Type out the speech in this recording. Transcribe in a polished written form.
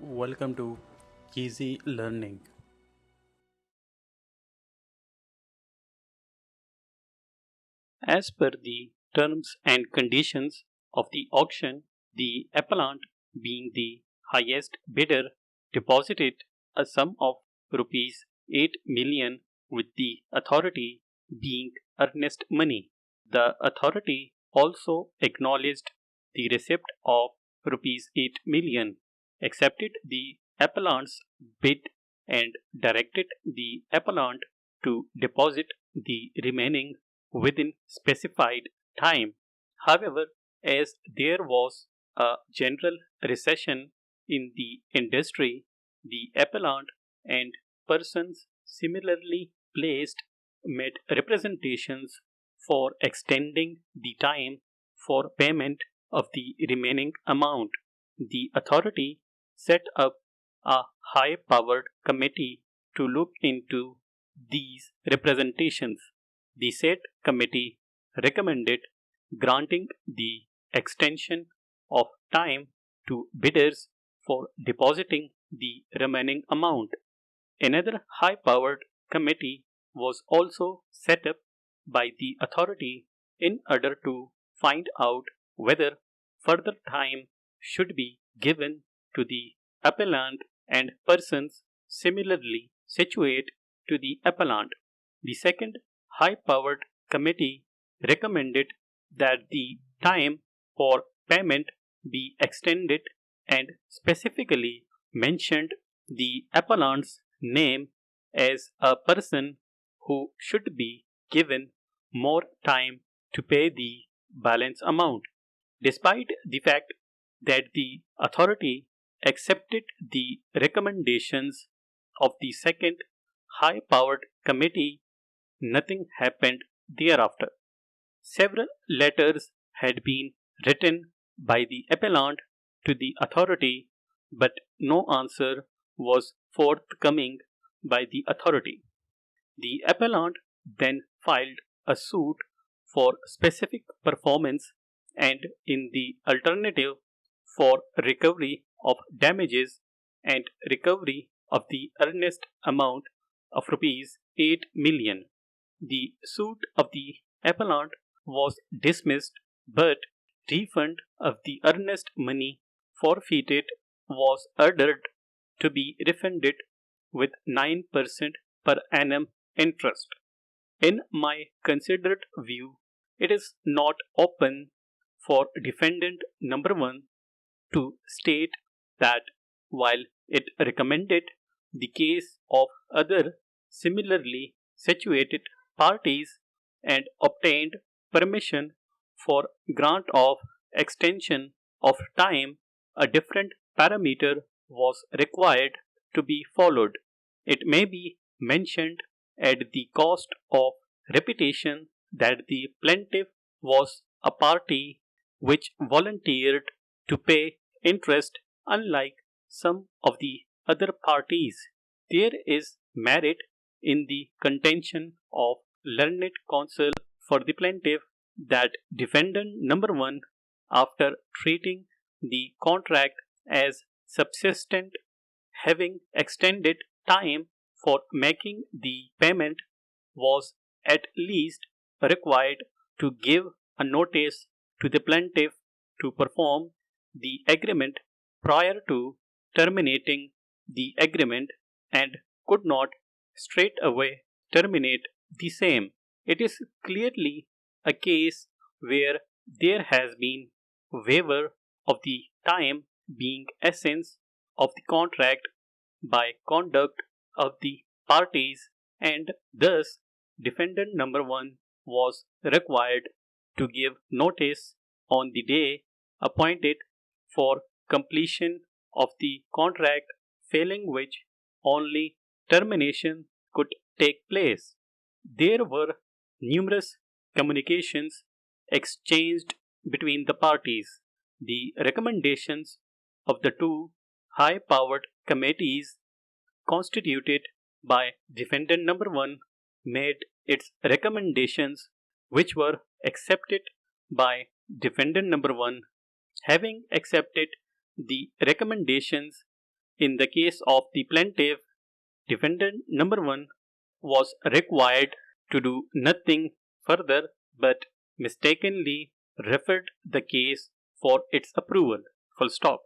Welcome to Easy Learning. As per the terms and conditions of the auction, the appellant, being the highest bidder, deposited a sum of rupees 8 million with the authority, being earnest money. The authority also acknowledged the receipt of rupees 8 million, accepted the appellant's bid, and directed the appellant to deposit the remaining within specified time. However, as there was a general recession in the industry, the appellant and persons similarly placed made representations for extending the time for payment of the remaining amount. The authority set up a high powered committee to look into these representations. The said committee recommended granting the extension of time to bidders for depositing the remaining amount. Another high powered committee was also set up by the authority in order to find out whether further time should be given to the appellant and persons similarly situate to the appellant. The second high powered committee recommended that the time for payment be extended and specifically mentioned the appellant's name as a person who should be given more time to pay the balance amount. Despite the fact that the authority accepted the recommendations of the second high powered committee, nothing happened thereafter. Several letters had been written by the appellant to the authority, but no answer was forthcoming by the authority. The appellant then filed a suit for specific performance and, in the alternative, for recovery of damages and recovery of the earnest amount of rupees 8 million. The suit of the appellant was dismissed, but refund of the earnest money forfeited was ordered to be refunded with 9% per annum interest. In my considered view, it is not open for defendant number 1 to state that while it recommended the case of other similarly situated parties and obtained permission for grant of extension of time, a different parameter was required to be followed. It may be mentioned at the cost of repetition that the plaintiff was a party which volunteered to pay interest, unlike some of the other parties. There is merit in the contention of learned counsel for the plaintiff that defendant number 1, after treating the contract as subsistent, having extended time for making the payment, was at least required to give a notice to the plaintiff to perform the agreement prior to terminating the agreement and could not straightaway terminate the same. It is clearly a case where there has been waiver of the time being essence of the contract by conduct of the parties, and thus defendant number 1 was required to give notice on the day appointed for completion of the contract, failing which only termination could take place. There were numerous communications exchanged between the parties. The recommendations of the two high powered committees constituted by defendant number 1 made its recommendations, which were accepted by defendant number 1. Having accepted the recommendations, In the case of the plaintiff, defendant number 1 was required to do nothing further but mistakenly referred the case for its approval. Full stop.